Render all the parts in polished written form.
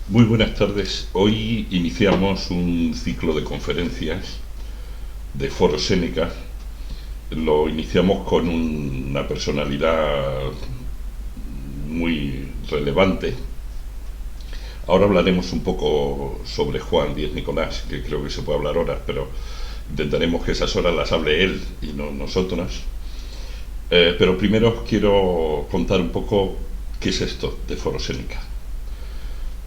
Muy buenas tardes. Hoy iniciamos un ciclo de conferencias de Foro Séneca. Lo iniciamos con una personalidad muy relevante. Ahora hablaremos un poco sobre Juan Díez Nicolás, que creo que se puede hablar horas, pero intentaremos que esas horas las hable él y no nosotros. Pero primero os quiero contar un poco qué es esto de Foro Séneca.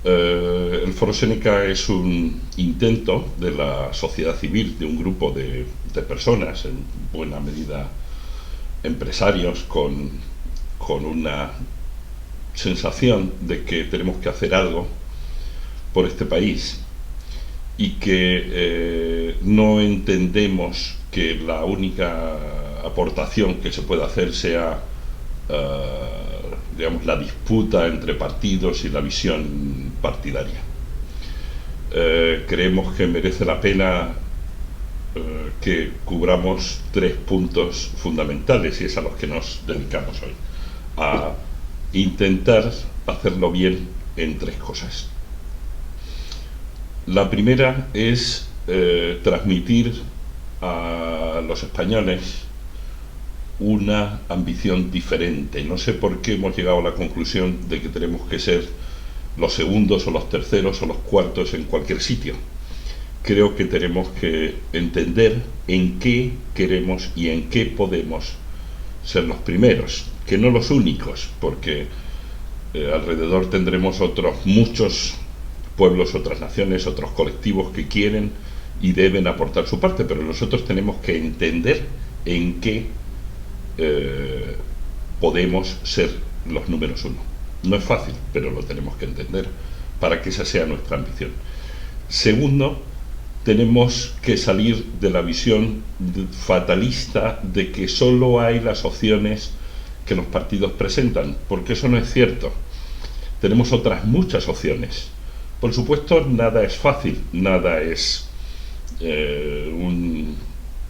El Foro Séneca es un intento de la sociedad civil, de un grupo de personas, en buena medida empresarios, con una sensación de que tenemos que hacer algo por este país y que no entendemos que la única aportación que se puede hacer sea digamos, la disputa entre partidos y la visión partidaria. Creemos que merece la pena que cubramos tres puntos fundamentales, y es a los que nos dedicamos hoy: a intentar hacerlo bien en tres cosas. La primera es transmitir a los españoles una ambición diferente. No sé por qué hemos llegado a la conclusión de que tenemos que ser los segundos o los terceros o los cuartos en cualquier sitio. Creo que tenemos que entender en qué queremos y en qué podemos ser los primeros, que no los únicos, porque alrededor tendremos otros muchos pueblos, otras naciones, otros colectivos que quieren y deben aportar su parte, pero nosotros tenemos que entender en qué podemos ser los números uno. No es fácil, pero lo tenemos que entender para que esa sea nuestra ambición. Segundo, tenemos que salir de la visión fatalista de que solo hay las opciones que los partidos presentan, porque eso no es cierto. Tenemos otras muchas opciones. Por supuesto, nada es fácil, nada es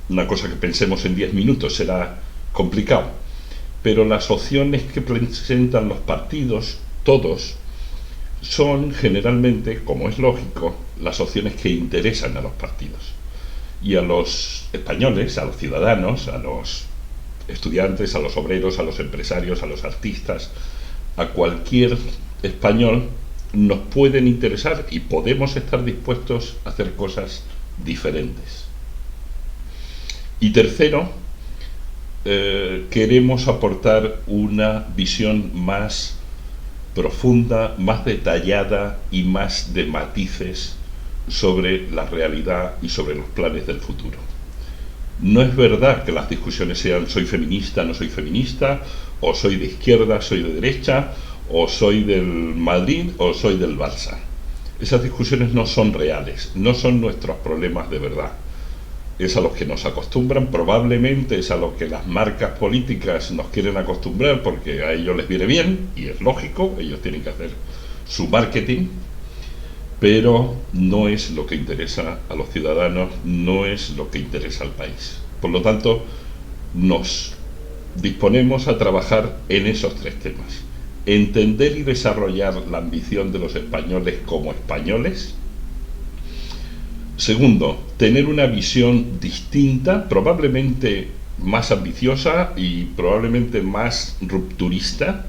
una cosa que pensemos en 10 minutos, será complicado, pero las opciones que presentan los partidos, todos, son generalmente, como es lógico, las opciones que interesan a los partidos y a los españoles, a los ciudadanos, a los estudiantes, a los obreros, a los empresarios, a los artistas, a cualquier español nos pueden interesar y podemos estar dispuestos a hacer cosas diferentes. Y tercero, queremos aportar una visión más profunda, más detallada y más de matices sobre la realidad y sobre los planes del futuro. No es verdad que las discusiones sean soy feminista, no soy feminista, o soy de izquierda, soy de derecha, o soy del Madrid o soy del Barça. Esas discusiones no son reales, no son nuestros problemas de verdad. Es a los que nos acostumbran, probablemente es a lo que las marcas políticas nos quieren acostumbrar porque a ellos les viene bien, y es lógico, ellos tienen que hacer su marketing, pero no es lo que interesa a los ciudadanos, no es lo que interesa al país. Por lo tanto, nos disponemos a trabajar en esos tres temas: entender y desarrollar la ambición de los españoles como españoles. Segundo, tener una visión distinta, probablemente más ambiciosa y probablemente más rupturista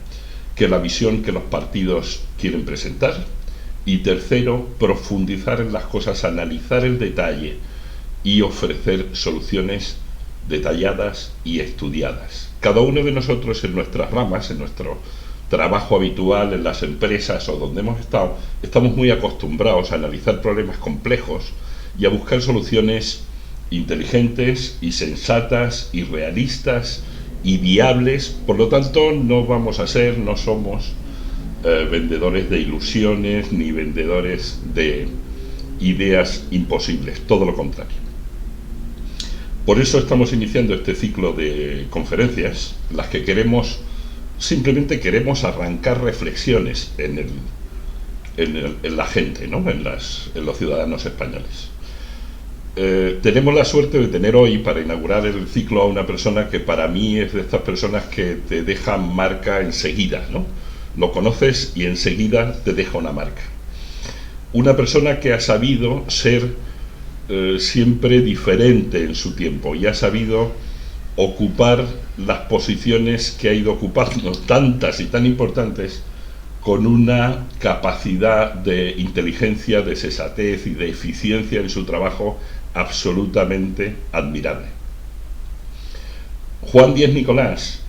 que la visión que los partidos quieren presentar. Y tercero, profundizar en las cosas, analizar el detalle y ofrecer soluciones detalladas y estudiadas. Cada uno de nosotros en nuestras ramas, en nuestro trabajo habitual, en las empresas o donde hemos estado, estamos muy acostumbrados a analizar problemas complejos y a buscar soluciones inteligentes y sensatas y realistas y viables. Por lo tanto, no somos vendedores de ilusiones ni vendedores de ideas imposibles, todo lo contrario. Por eso estamos iniciando este ciclo de conferencias, las que simplemente queremos arrancar reflexiones en la gente, ¿no? en los ciudadanos españoles. Tenemos la suerte de tener hoy para inaugurar el ciclo a una persona que para mí es de estas personas que te dejan marca enseguida, ¿no? Lo conoces y enseguida te deja una marca. una persona que ha sabido ser siempre diferente en su tiempo y ha sabido ocupar las posiciones que ha ido ocupando, tantas y tan importantes, con una capacidad de inteligencia, de sensatez y de eficiencia en su trabajo absolutamente admirable. Juan Díez Nicolás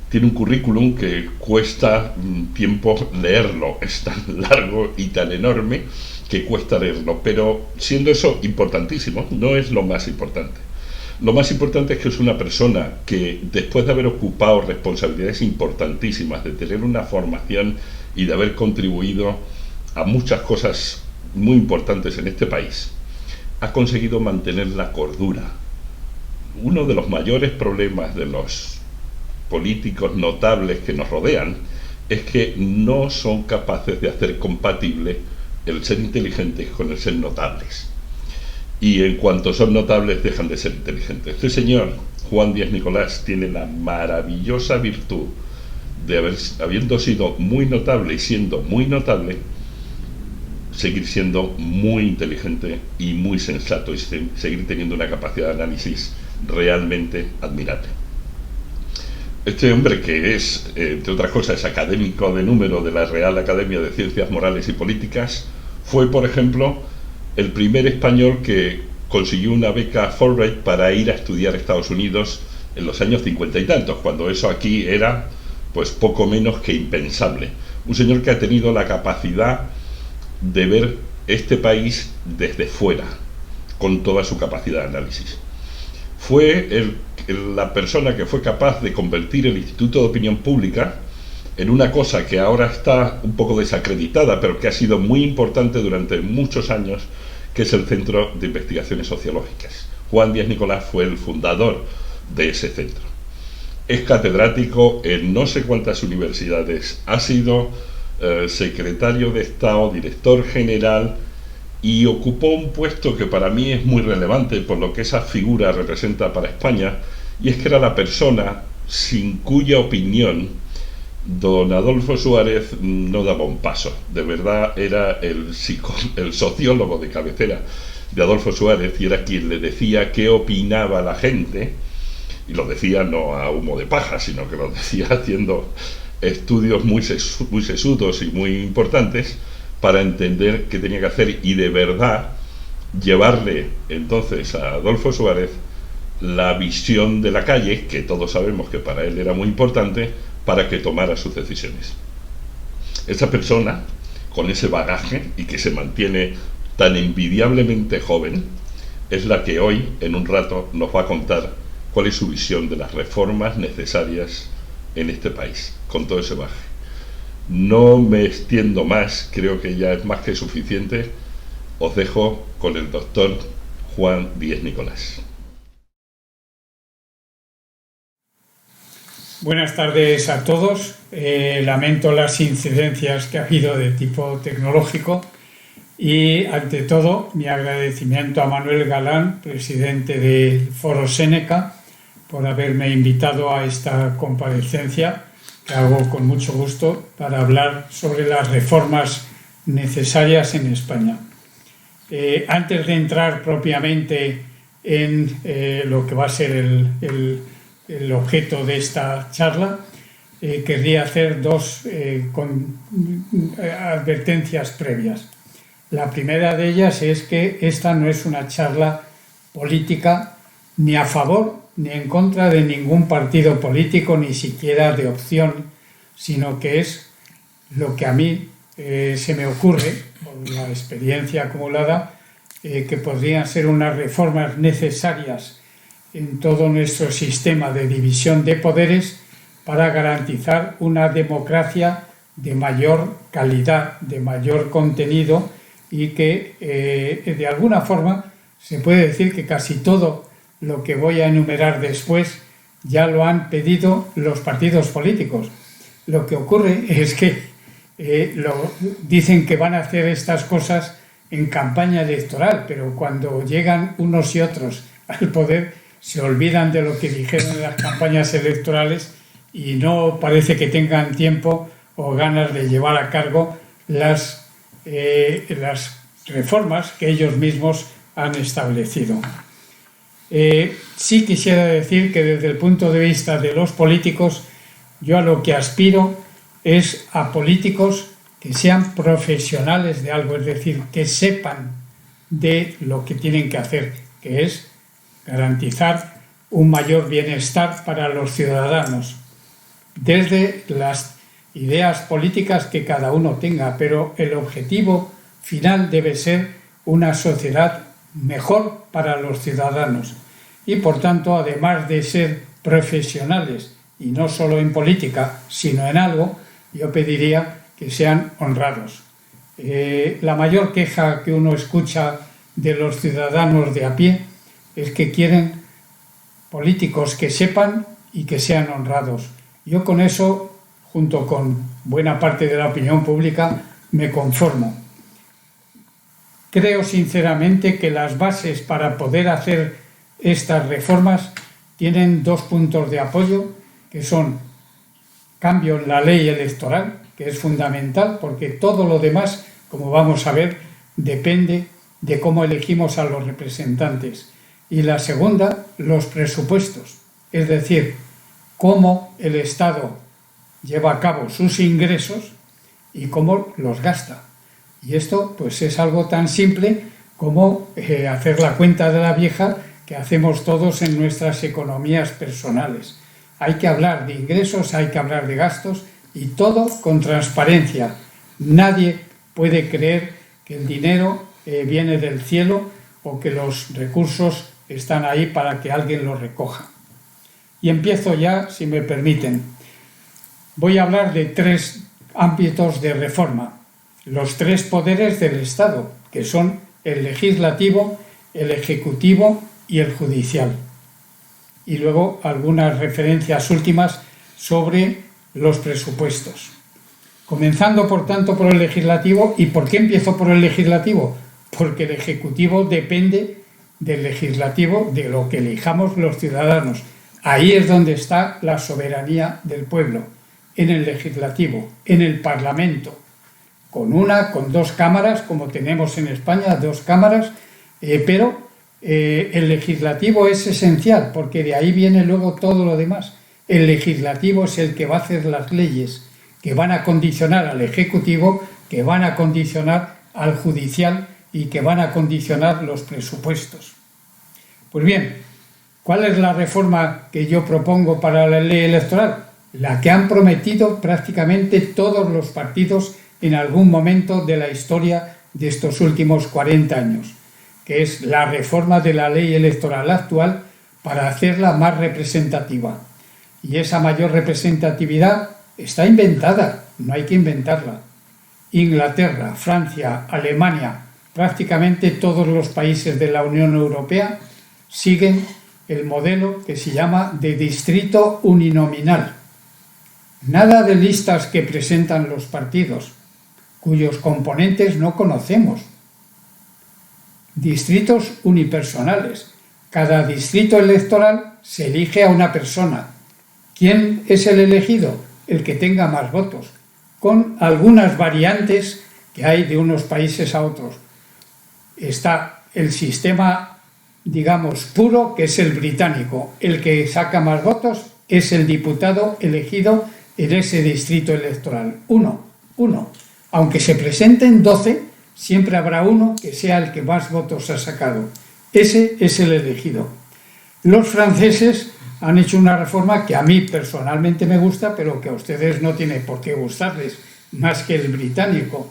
tiene un currículum que cuesta tiempo leerlo, es tan largo y tan enorme que cuesta leerlo, pero siendo eso importantísimo, no es lo más importante. Lo más importante es que es una persona que, después de haber ocupado responsabilidades importantísimas, de tener una formación y de haber contribuido a muchas cosas muy importantes en este país, ha conseguido mantener la cordura. Uno de los mayores problemas de los políticos notables que nos rodean es que no son capaces de hacer compatible el ser inteligentes con el ser notables. Y en cuanto son notables, dejan de ser inteligentes. Este señor, Juan Díez Nicolás, tiene la maravillosa virtud de habiendo sido muy notable y siendo muy notable, seguir siendo muy inteligente y muy sensato y seguir teniendo una capacidad de análisis realmente admirable. Este hombre, que es, entre otras cosas, académico de número de la Real Academia de Ciencias Morales y Políticas, fue, por ejemplo, el primer español que consiguió una beca Fulbright para ir a estudiar a Estados Unidos en los años 50 y tantos, cuando eso aquí era pues poco menos que impensable. Un señor que ha tenido la capacidad de ver este país desde fuera, con toda su capacidad de análisis. Fue la persona que fue capaz de convertir el Instituto de Opinión Pública en una cosa que ahora está un poco desacreditada, pero que ha sido muy importante durante muchos años, que es el Centro de Investigaciones Sociológicas. Juan Díez Nicolás fue el fundador de ese centro. Es catedrático en no sé cuántas universidades, ha sido secretario de Estado, director general, y ocupó un puesto que para mí es muy relevante por lo que esa figura representa para España, y es que era la persona sin cuya opinión don Adolfo Suárez no daba un paso. De verdad era el sociólogo de cabecera de Adolfo Suárez, y era quien le decía qué opinaba la gente, y lo decía no a humo de paja, sino que lo decía haciendo estudios muy sesudos y muy importantes para entender qué tenía que hacer, y de verdad llevarle entonces a Adolfo Suárez la visión de la calle, que todos sabemos que para él era muy importante, para que tomara sus decisiones. Esa persona, con ese bagaje y que se mantiene tan envidiablemente joven, es la que hoy, en un rato, nos va a contar cuál es su visión de las reformas necesarias en este país, con todo ese bagaje. No me extiendo más, creo que ya es más que suficiente. Os dejo con el doctor Juan Díez Nicolás. Buenas tardes a todos. Lamento las incidencias que ha habido de tipo tecnológico y, ante todo, mi agradecimiento a Manuel Galán, presidente del Foro Séneca, por haberme invitado a esta comparecencia, que hago con mucho gusto, para hablar sobre las reformas necesarias en España. Antes de entrar propiamente en lo que va a ser el objeto de esta charla, querría hacer dos advertencias previas. La primera de ellas es que esta no es una charla política ni a favor ni en contra de ningún partido político, ni siquiera de opción, sino que es lo que a mí se me ocurre, por la experiencia acumulada, que podrían ser unas reformas necesarias en todo nuestro sistema de división de poderes para garantizar una democracia de mayor calidad, de mayor contenido, y que de alguna forma se puede decir que casi todo lo que voy a enumerar después ya lo han pedido los partidos políticos. Lo que ocurre es que dicen que van a hacer estas cosas en campaña electoral, pero cuando llegan unos y otros al poder se olvidan de lo que dijeron en las campañas electorales y no parece que tengan tiempo o ganas de llevar a cargo las reformas que ellos mismos han establecido. Sí quisiera decir que desde el punto de vista de los políticos, yo a lo que aspiro es a políticos que sean profesionales de algo, es decir, que sepan de lo que tienen que hacer, que es garantizar un mayor bienestar para los ciudadanos, desde las ideas políticas que cada uno tenga, pero el objetivo final debe ser una sociedad mejor para los ciudadanos. Y por tanto, además de ser profesionales, y no solo en política, sino en algo, yo pediría que sean honrados. La mayor queja que uno escucha de los ciudadanos de a pie es que quieren políticos que sepan y que sean honrados. Yo con eso, junto con buena parte de la opinión pública, me conformo. Creo sinceramente que las bases para poder hacer estas reformas tienen dos puntos de apoyo, que son cambio en la ley electoral, que es fundamental, porque todo lo demás, como vamos a ver, depende de cómo elegimos a los representantes. Y la segunda, los presupuestos, es decir, cómo el Estado lleva a cabo sus ingresos y cómo los gasta. Y esto pues es algo tan simple como hacer la cuenta de la vieja que hacemos todos en nuestras economías personales. Hay que hablar de ingresos, hay que hablar de gastos y todo con transparencia. Nadie puede creer que el dinero viene del cielo o que los recursos están ahí para que alguien los recoja. Y empiezo ya, si me permiten. Voy a hablar de tres ámbitos de reforma. Los tres poderes del Estado, que son el legislativo, el ejecutivo y el judicial. Y luego algunas referencias últimas sobre los presupuestos. Comenzando, por tanto, por el legislativo. ¿Y por qué empiezo por el legislativo? Porque el ejecutivo depende del legislativo, de lo que elijamos los ciudadanos. Ahí es donde está la soberanía del pueblo, en el legislativo, en el Parlamento, con dos cámaras, como tenemos en España, dos cámaras, pero el legislativo es esencial, porque de ahí viene luego todo lo demás. El legislativo es el que va a hacer las leyes, que van a condicionar al ejecutivo, que van a condicionar al judicial y que van a condicionar los presupuestos. Pues bien, ¿cuál es la reforma que yo propongo para la ley electoral? La que han prometido prácticamente todos los partidos en algún momento de la historia de estos últimos 40 años, que es la reforma de la ley electoral actual para hacerla más representativa. Y esa mayor representatividad está inventada, no hay que inventarla. Inglaterra, Francia, Alemania, prácticamente todos los países de la Unión Europea siguen el modelo que se llama de distrito uninominal. Nada de listas que presentan los partidos, cuyos componentes no conocemos. Distritos unipersonales. Cada distrito electoral se elige a una persona. ¿Quién es el elegido? El que tenga más votos, con algunas variantes que hay de unos países a otros. Está el sistema, digamos, puro, que es el británico. El que saca más votos es el diputado elegido en ese distrito electoral. Uno. Aunque se presenten 12, siempre habrá uno que sea el que más votos ha sacado. Ese es el elegido. Los franceses han hecho una reforma que a mí personalmente me gusta, pero que a ustedes no tiene por qué gustarles, más que el británico.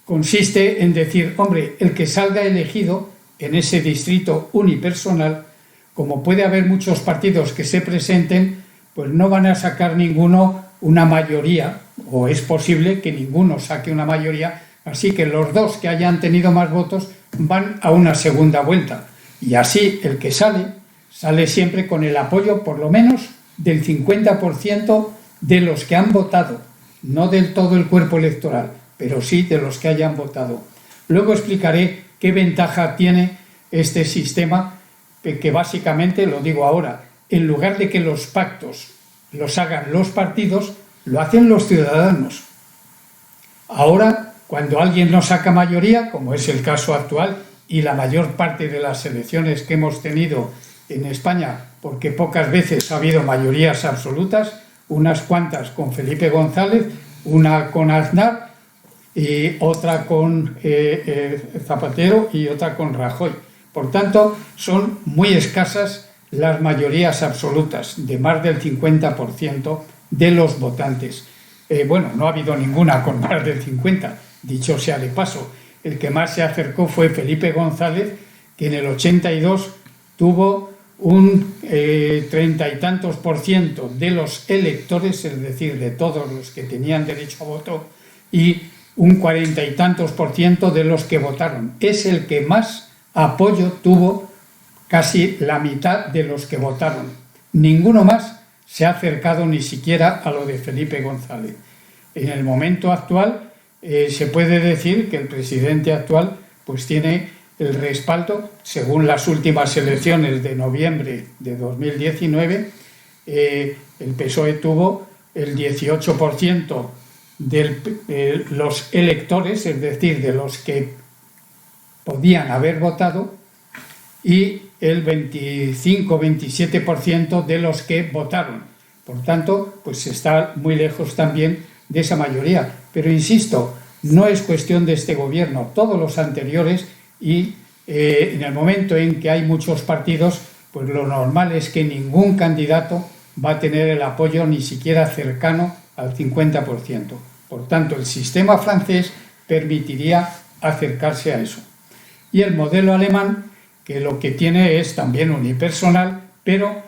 Consiste en decir, hombre, el que salga elegido en ese distrito unipersonal, como puede haber muchos partidos que se presenten, pues no van a sacar ninguno una mayoría, o es posible que ninguno saque una mayoría, así que los dos que hayan tenido más votos van a una segunda vuelta. Y así el que sale siempre con el apoyo por lo menos del 50% de los que han votado, no del todo el cuerpo electoral, pero sí de los que hayan votado. Luego explicaré qué ventaja tiene este sistema, que básicamente, lo digo ahora, en lugar de que los pactos los hagan los partidos, lo hacen los ciudadanos. Ahora cuando alguien no saca mayoría, como es el caso actual, y la mayor parte de las elecciones que hemos tenido en España, porque pocas veces ha habido mayorías absolutas, unas cuantas con Felipe González, una con Aznar y otra con Zapatero y otra con Rajoy. Por tanto, son muy escasas las mayorías absolutas, de más del 50% de los votantes. Bueno, no ha habido ninguna con más del 50%, dicho sea de paso. El que más se acercó fue Felipe González, que en el 82 tuvo un 30 y tantos % de los electores, es decir, de todos los que tenían derecho a voto, y un 40 y tantos % de los que votaron. Es el que más apoyo tuvo, casi la mitad de los que votaron. Ninguno más se ha acercado ni siquiera a lo de Felipe González. En el momento actual se puede decir que el presidente actual pues tiene el respaldo, según las últimas elecciones de noviembre de 2019, el PSOE tuvo el 18% de los electores, es decir, de los que podían haber votado, y el 25-27% de los que votaron. Por tanto, pues está muy lejos también de esa mayoría. Pero insisto, no es cuestión de este gobierno, todos los anteriores, y en el momento en que hay muchos partidos, pues lo normal es que ningún candidato va a tener el apoyo ni siquiera cercano al 50%. Por tanto, el sistema francés permitiría acercarse a eso. Y el modelo alemán, que lo que tiene es también unipersonal, pero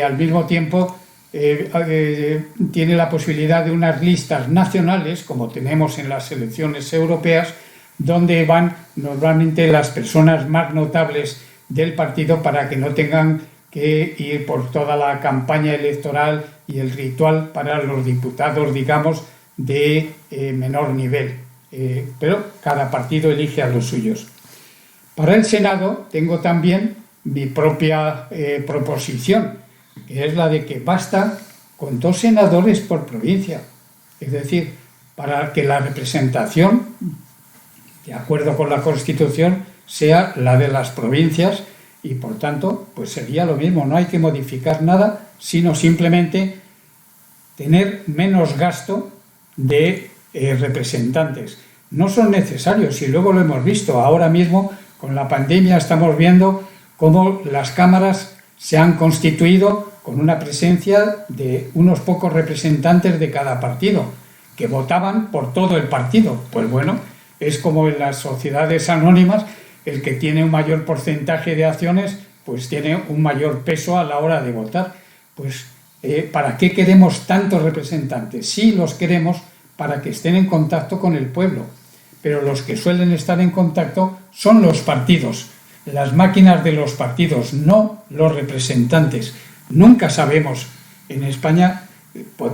al mismo tiempo tiene la posibilidad de unas listas nacionales, como tenemos en las elecciones europeas, donde van normalmente las personas más notables del partido para que no tengan que ir por toda la campaña electoral y el ritual para los diputados, digamos, de menor nivel. Pero cada partido elige a los suyos. Para el Senado tengo también mi propia proposición, que es la de que basta con 2 senadores por provincia. Es decir, para que la representación, de acuerdo con la Constitución, sea la de las provincias y, por tanto, pues sería lo mismo. No hay que modificar nada, sino simplemente tener menos gasto de representantes. No son necesarios, y luego lo hemos visto. Ahora mismo, con la pandemia, estamos viendo cómo las cámaras se han constituido con una presencia de unos pocos representantes de cada partido, que votaban por todo el partido. Pues bueno, es como en las sociedades anónimas, el que tiene un mayor porcentaje de acciones, pues tiene un mayor peso a la hora de votar. Pues, ¿para qué queremos tantos representantes? Sí, los queremos para que estén en contacto con el pueblo, pero los que suelen estar en contacto son los partidos, las máquinas de los partidos, no los representantes. Nunca sabemos. En España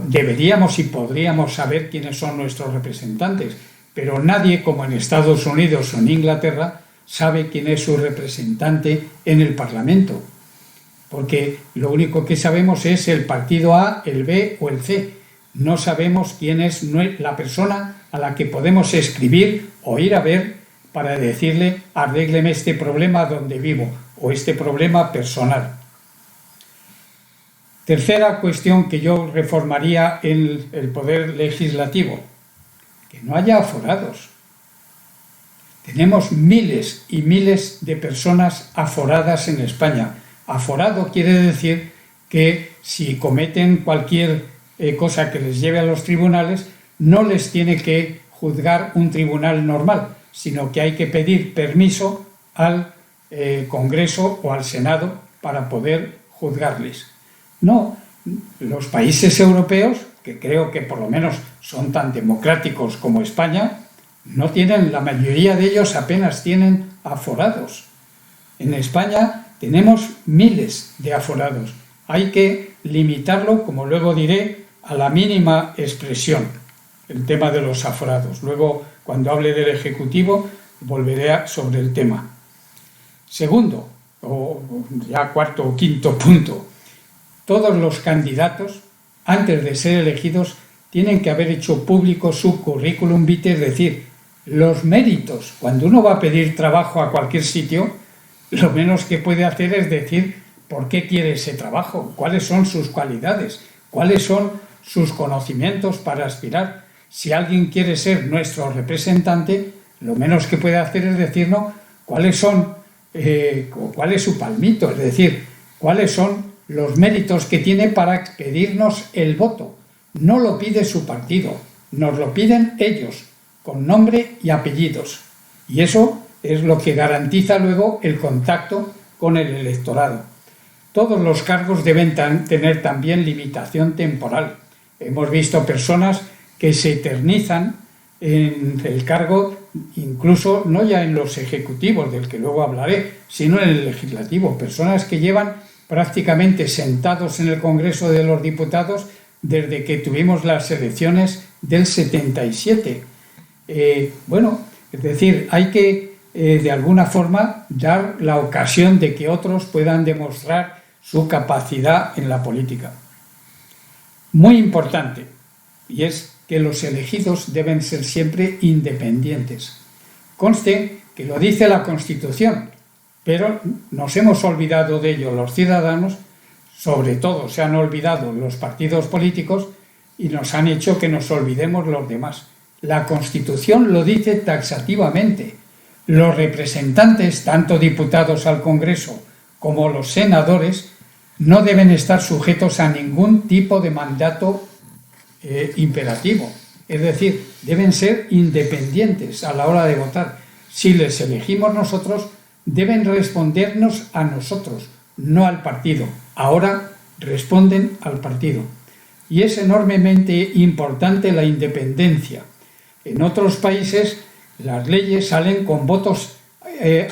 deberíamos y podríamos saber quiénes son nuestros representantes, pero nadie, como en Estados Unidos o en Inglaterra, sabe quién es su representante en el Parlamento, porque lo único que sabemos es el partido A, el B o el C. No sabemos quién es la persona a la que podemos escribir o ir a ver para decirle: arrégleme este problema donde vivo, o este problema personal. Tercera cuestión que yo reformaría en el poder legislativo: que no haya aforados. Tenemos miles y miles de personas aforadas en España. Aforado quiere decir que si cometen cualquier cosa que les lleve a los tribunales, no les tiene que juzgar un tribunal normal, sino que hay que pedir permiso al Congreso o al Senado para poder juzgarles. No, los países europeos, que creo que por lo menos son tan democráticos como España, no tienen, la mayoría de ellos apenas tienen aforados. En España tenemos miles de aforados. Hay que limitarlo, como luego diré, a la mínima expresión, el tema de los aforados. Luego, cuando hable del Ejecutivo, volveré sobre el tema. Segundo, o ya cuarto o quinto punto: todos los candidatos, antes de ser elegidos, tienen que haber hecho público su currículum vitae, es decir, los méritos. Cuando uno va a pedir trabajo a cualquier sitio, lo menos que puede hacer es decir por qué quiere ese trabajo, cuáles son sus cualidades, cuáles son sus conocimientos para aspirar. Si alguien quiere ser nuestro representante, lo menos que puede hacer es decirnos cuál es su palmito, es decir, cuáles son los méritos que tiene para pedirnos el voto. No lo pide su partido, nos lo piden ellos, con nombre y apellidos. Y eso es lo que garantiza luego el contacto con el electorado. Todos los cargos deben tener también limitación temporal. Hemos visto personas que se eternizan en el cargo, incluso no ya en los ejecutivos, del que luego hablaré, sino en el legislativo. Personas que llevan prácticamente sentados en el Congreso de los Diputados desde que tuvimos las elecciones del 77. Es decir, hay que de alguna forma dar la ocasión de que otros puedan demostrar su capacidad en la política. Muy importante, y es que los elegidos deben ser siempre independientes. Conste que lo dice la Constitución, pero nos hemos olvidado de ello los ciudadanos, sobre todo se han olvidado los partidos políticos y nos han hecho que nos olvidemos los demás. La Constitución lo dice taxativamente. Los representantes, tanto diputados al Congreso como los senadores, no deben estar sujetos a ningún tipo de mandato imperativo. Es decir, deben ser independientes a la hora de votar. Si les elegimos nosotros, deben respondernos a nosotros, no al partido. Ahora responden al partido. Y es enormemente importante la independencia. En otros países las leyes salen con votos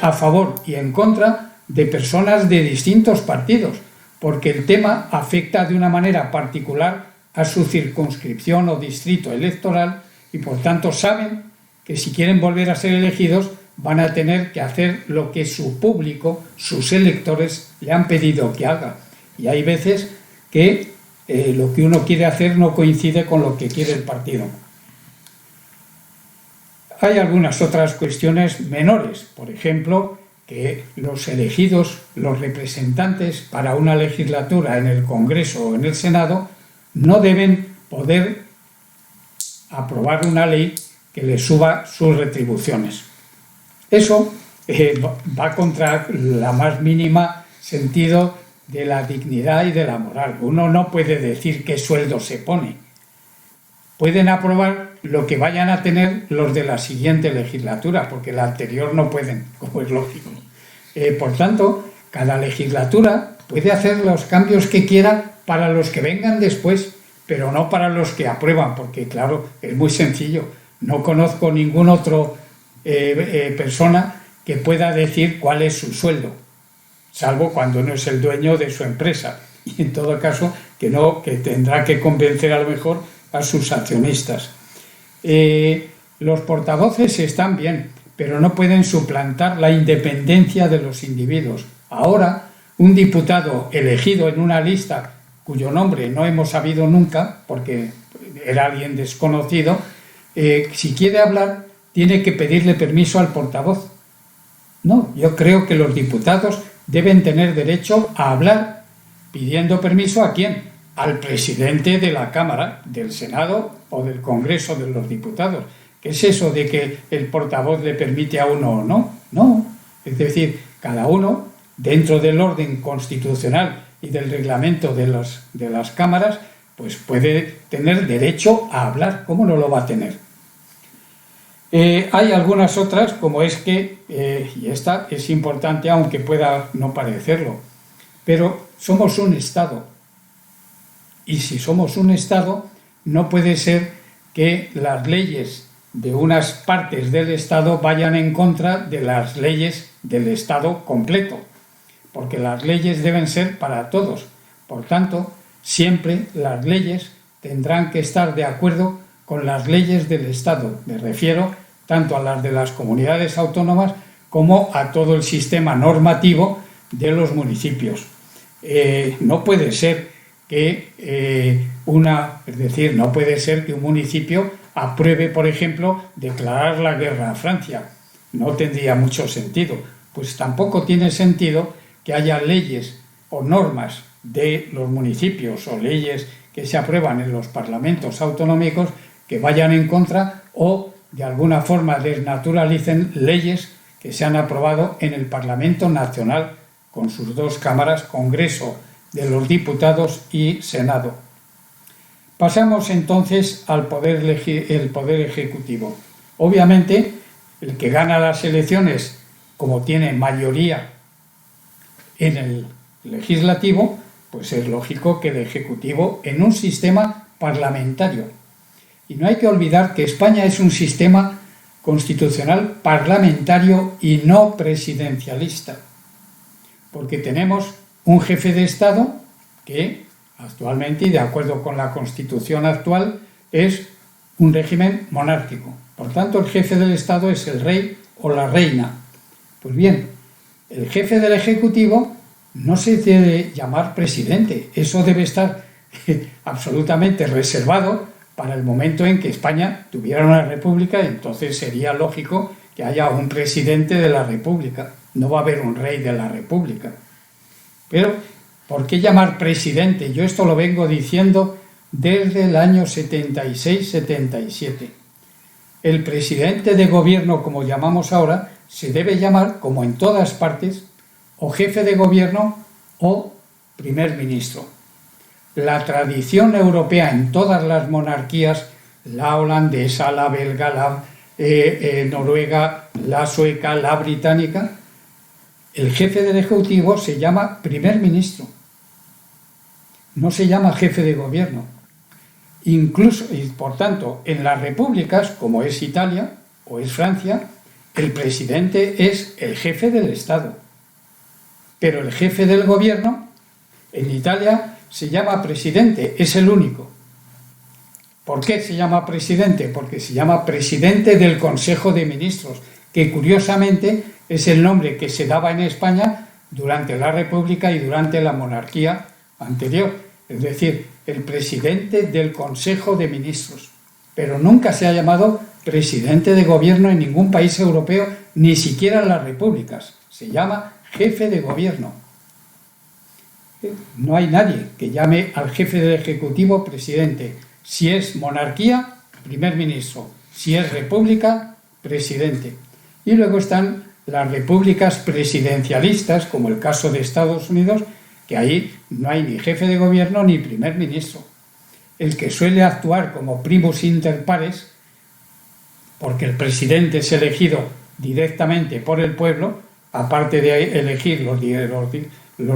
a favor y en contra de personas de distintos partidos, porque el tema afecta de una manera particular a su circunscripción o distrito electoral y por tanto saben que si quieren volver a ser elegidos van a tener que hacer lo que su público, sus electores, le han pedido que haga. Y hay veces que lo que uno quiere hacer no coincide con lo que quiere el partido. Hay algunas otras cuestiones menores, por ejemplo, que los elegidos, los representantes para una legislatura en el Congreso o en el Senado, no deben poder aprobar una ley que les suba sus retribuciones. Eso va contra la más mínima sentido de la dignidad y de la moral. Uno no puede decir qué sueldo se pone. Pueden aprobar lo que vayan a tener los de la siguiente legislatura, porque la anterior no pueden, como es lógico. Por tanto, cada legislatura puede hacer los cambios que quiera para los que vengan después, pero no para los que aprueban, porque claro, es muy sencillo. No conozco ningún otro persona que pueda decir cuál es su sueldo, salvo cuando no es el dueño de su empresa. Y en todo caso, que tendrá que convencer a lo mejor a sus accionistas. Los portavoces están bien, pero no pueden suplantar la independencia de los individuos. Ahora, un diputado elegido en una lista cuyo nombre no hemos sabido nunca, porque era alguien desconocido, si quiere hablar, tiene que pedirle permiso al portavoz. No, yo creo que los diputados deben tener derecho a hablar, pidiendo permiso ¿a quién? Al presidente de la Cámara, del Senado o del Congreso de los Diputados. ¿Qué es eso de que el portavoz le permite a uno o no? No, es decir, cada uno, dentro del orden constitucional y del reglamento de las cámaras, pues puede tener derecho a hablar. ¿Cómo no lo va a tener? Hay algunas otras, como es que, y esta es importante aunque pueda no parecerlo, pero somos un Estado. Y si somos un Estado, no puede ser que las leyes de unas partes del Estado vayan en contra de las leyes del Estado completo, porque las leyes deben ser para todos. Por tanto, siempre las leyes tendrán que estar de acuerdo con las leyes del Estado. Me refiero tanto a las de las comunidades autónomas como a todo el sistema normativo de los municipios. No puede ser que no puede ser que un municipio apruebe, por ejemplo, declarar la guerra a Francia. No tendría mucho sentido. Pues tampoco tiene sentido que haya leyes o normas de los municipios o leyes que se aprueban en los parlamentos autonómicos que vayan en contra o de alguna forma desnaturalicen leyes que se han aprobado en el Parlamento Nacional con sus dos cámaras, Congreso de los Diputados y Senado. Pasamos entonces al poder ejecutivo. Obviamente, el que gana las elecciones, como tiene mayoría en el legislativo, pues es lógico que el ejecutivo en un sistema parlamentario. Y no hay que olvidar que España es un sistema constitucional parlamentario y no presidencialista, porque tenemos un jefe de Estado que actualmente, y de acuerdo con la Constitución actual, es un régimen monárquico. Por tanto, el jefe del Estado es el rey o la reina. Pues bien, el jefe del Ejecutivo no se debe llamar presidente. Eso debe estar absolutamente reservado para el momento en que España tuviera una república, entonces sería lógico que haya un presidente de la república. No va a haber un rey de la república. Pero, ¿por qué llamar presidente? Yo esto lo vengo diciendo desde el año 76-77. El presidente de gobierno, como llamamos ahora, se debe llamar, como en todas partes, o jefe de gobierno o primer ministro. La tradición europea en todas las monarquías, la holandesa, la belga, la noruega, la sueca, la británica, el jefe del Ejecutivo se llama primer ministro. No se llama jefe de gobierno. Incluso, y por tanto, en las repúblicas, como es Italia o es Francia, el presidente es el jefe del Estado. Pero el jefe del gobierno, en Italia, se llama presidente, es el único. ¿Por qué se llama presidente? Porque se llama presidente del Consejo de Ministros, que curiosamente es el nombre que se daba en España durante la República y durante la monarquía anterior. Es decir, el presidente del Consejo de Ministros. Pero nunca se ha llamado presidente de gobierno en ningún país europeo, ni siquiera en las repúblicas. Se llama jefe de gobierno. No hay nadie que llame al jefe del Ejecutivo presidente. Si es monarquía, primer ministro. Si es república, presidente. Y luego están las repúblicas presidencialistas, como el caso de Estados Unidos, que ahí no hay ni jefe de gobierno ni primer ministro. El que suele actuar como primus inter pares, porque el presidente es elegido directamente por el pueblo, aparte de elegir los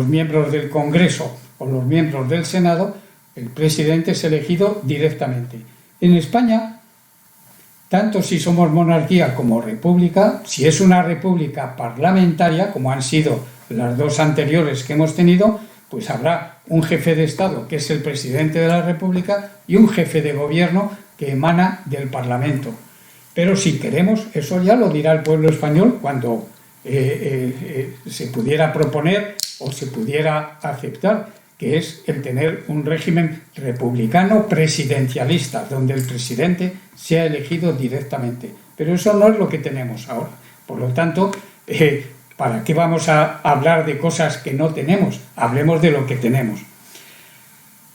miembros del Congreso o los miembros del Senado, el presidente es elegido directamente. En España, tanto si somos monarquía como república, si es una república parlamentaria, como han sido las dos anteriores que hemos tenido, pues habrá un jefe de Estado, que es el presidente de la República, y un jefe de gobierno que emana del Parlamento. Pero si queremos, eso ya lo dirá el pueblo español cuando se pudiera proponer o se pudiera aceptar, que es el tener un régimen republicano presidencialista, donde el presidente sea elegido directamente. Pero eso no es lo que tenemos ahora. Por lo tanto, ¿para qué vamos a hablar de cosas que no tenemos? Hablemos de lo que tenemos.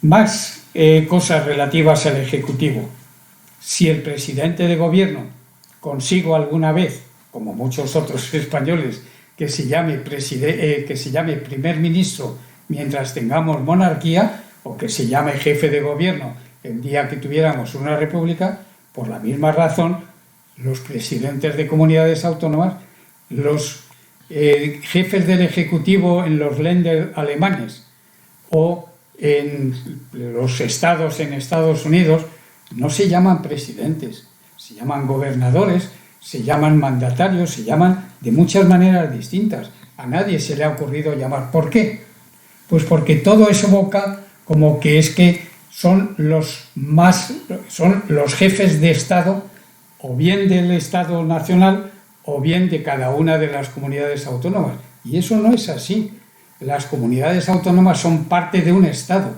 Más cosas relativas al Ejecutivo. Si el presidente de gobierno consigo alguna vez, como muchos otros españoles, que se llame primer ministro mientras tengamos monarquía, o que se llame jefe de gobierno el día que tuviéramos una república, por la misma razón, los presidentes de comunidades autónomas, los jefes del Ejecutivo en los Länder alemanes o en los estados en Estados Unidos, no se llaman presidentes, se llaman gobernadores, se llaman mandatarios, se llaman de muchas maneras distintas. A nadie se le ha ocurrido llamar. ¿Por qué? Pues porque todo eso evoca como que es que son los jefes de Estado, o bien del Estado nacional, o bien de cada una de las comunidades autónomas. Y eso no es así. Las comunidades autónomas son parte de un Estado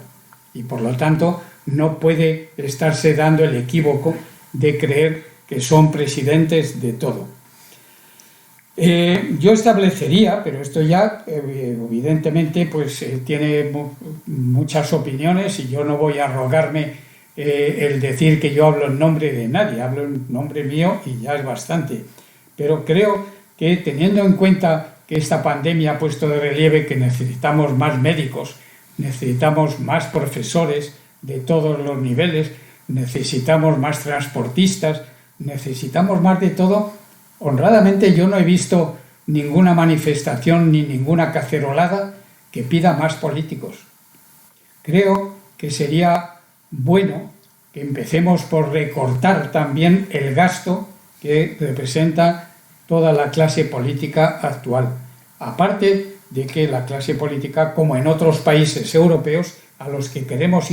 y por lo tanto no puede estarse dando el equívoco de creer que son presidentes de todo. Yo establecería, pero esto ya evidentemente pues tiene muchas opiniones y yo no voy a arrogarme el decir que yo hablo en nombre de nadie, hablo en nombre mío y ya es bastante. Pero creo que teniendo en cuenta que esta pandemia ha puesto de relieve que necesitamos más médicos, necesitamos más profesores de todos los niveles, necesitamos más transportistas, necesitamos más de todo. Honradamente yo no he visto ninguna manifestación ni ninguna cacerolada que pida más políticos. Creo que sería bueno que empecemos por recortar también el gasto que representa toda la clase política actual. Aparte de que la clase política, como en otros países europeos, a los que queremos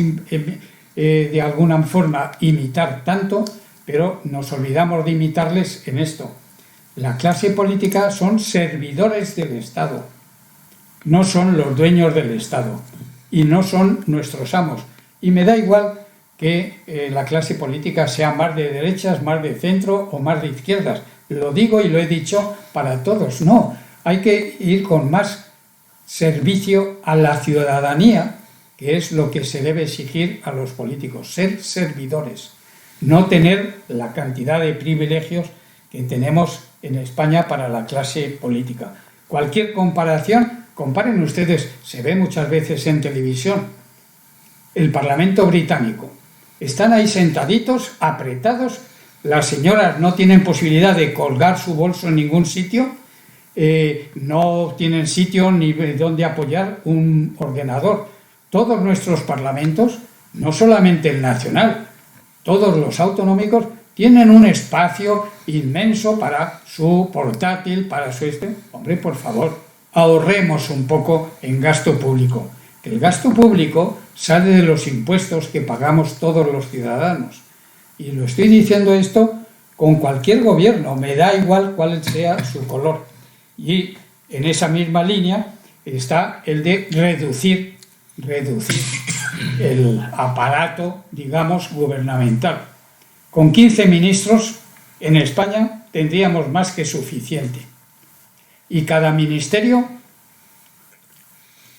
de alguna forma imitar tanto, pero nos olvidamos de imitarles en esto. La clase política son servidores del Estado, no son los dueños del Estado y no son nuestros amos. Y me da igual que la clase política sea más de derechas, más de centro o más de izquierdas. Lo digo y lo he dicho para todos. No, hay que ir con más servicio a la ciudadanía, que es lo que se debe exigir a los políticos, ser servidores, no tener la cantidad de privilegios que tenemos en España para la clase política. Cualquier comparación, comparen ustedes, se ve muchas veces en televisión, el Parlamento británico. Están ahí sentaditos, apretados, las señoras no tienen posibilidad de colgar su bolso en ningún sitio, no tienen sitio ni donde apoyar un ordenador. Todos nuestros parlamentos, no solamente el nacional, todos los autonómicos, tienen un espacio inmenso para su portátil, para su Hombre, por favor, ahorremos un poco en gasto público. Que el gasto público sale de los impuestos que pagamos todos los ciudadanos. Y lo estoy diciendo esto con cualquier gobierno, me da igual cuál sea su color. Y en esa misma línea está el de reducir el aparato, digamos, gubernamental. Con 15 ministros en España tendríamos más que suficiente. Y cada ministerio,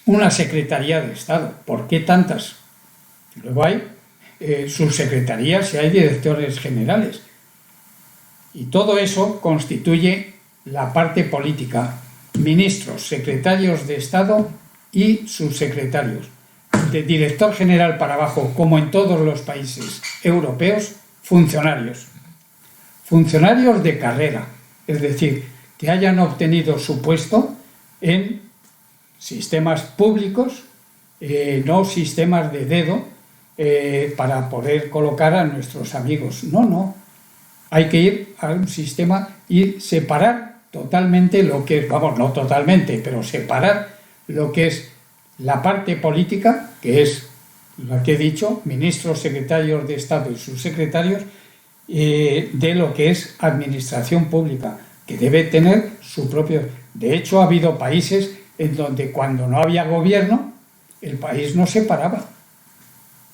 una secretaría de Estado. ¿Por qué tantas? Luego hay subsecretarías y hay directores generales. Y todo eso constituye la parte política. Ministros, secretarios de Estado y subsecretarios. De director general para abajo, como en todos los países europeos, funcionarios. Funcionarios de carrera, es decir, que hayan obtenido su puesto en sistemas públicos, no sistemas de dedo para poder colocar a nuestros amigos. No. Hay que ir a un sistema y separar totalmente lo que es, vamos, no totalmente, pero separar lo que es la parte política, que es la que he dicho, ministros, secretarios de Estado y subsecretarios, de lo que es administración pública, que debe tener su propio... De hecho, ha habido países en donde cuando no había gobierno, el país no se paraba,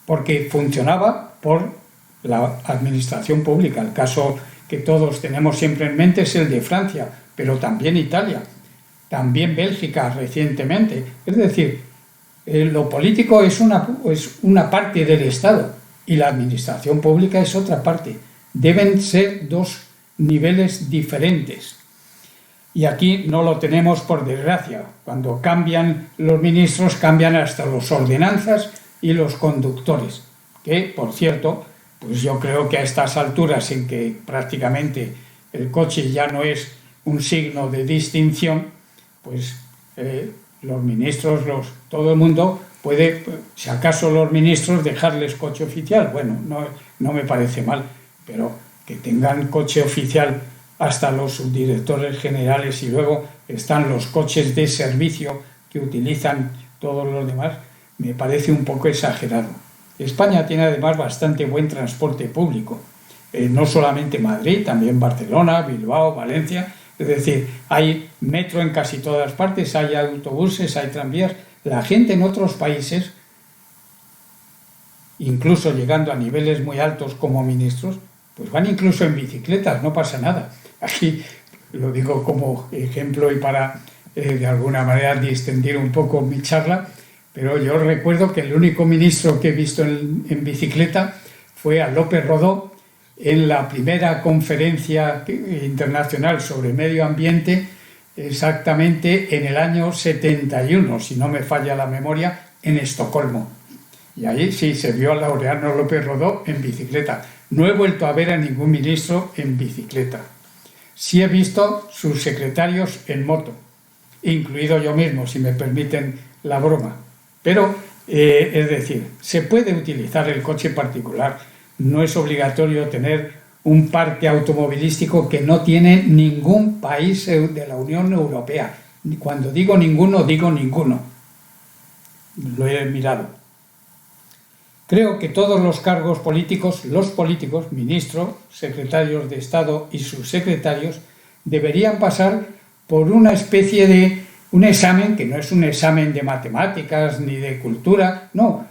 porque funcionaba por la administración pública. El caso que todos tenemos siempre en mente es el de Francia, pero también Italia, también Bélgica recientemente. Es decir, lo político es una parte del Estado y la administración pública es otra parte. Deben ser dos niveles diferentes. Y aquí no lo tenemos, por desgracia. Cuando cambian los ministros, cambian hasta los ordenanzas y los conductores. Que, por cierto, pues yo creo que a estas alturas en que prácticamente el coche ya no es un signo de distinción, pues los ministros, todo el mundo puede, si acaso los ministros, dejarles coche oficial. Bueno, no me parece mal, pero que tengan coche oficial hasta los subdirectores generales y luego están los coches de servicio que utilizan todos los demás, me parece un poco exagerado. España tiene además bastante buen transporte público, no solamente Madrid, también Barcelona, Bilbao, Valencia. Es decir, hay metro en casi todas partes, hay autobuses, hay tranvías. La gente en otros países, incluso llegando a niveles muy altos como ministros, pues van incluso en bicicletas, no pasa nada. Aquí lo digo como ejemplo y para de alguna manera distender un poco mi charla, pero yo recuerdo que el único ministro que he visto en bicicleta fue a López Rodó en la primera conferencia internacional sobre medio ambiente, exactamente en el año 71, si no me falla la memoria, en Estocolmo. Y ahí sí se vio a Laureano López Rodó en bicicleta. No he vuelto a ver a ningún ministro en bicicleta. Sí he visto sus secretarios en moto, incluido yo mismo, si me permiten la broma. Pero, es decir, se puede utilizar el coche particular. No es obligatorio tener un parque automovilístico que no tiene ningún país de la Unión Europea. Cuando digo ninguno, digo ninguno. Lo he mirado. Creo que todos los cargos políticos, ministros, secretarios de Estado y subsecretarios, deberían pasar por una especie de un examen, que no es un examen de matemáticas ni de cultura, no,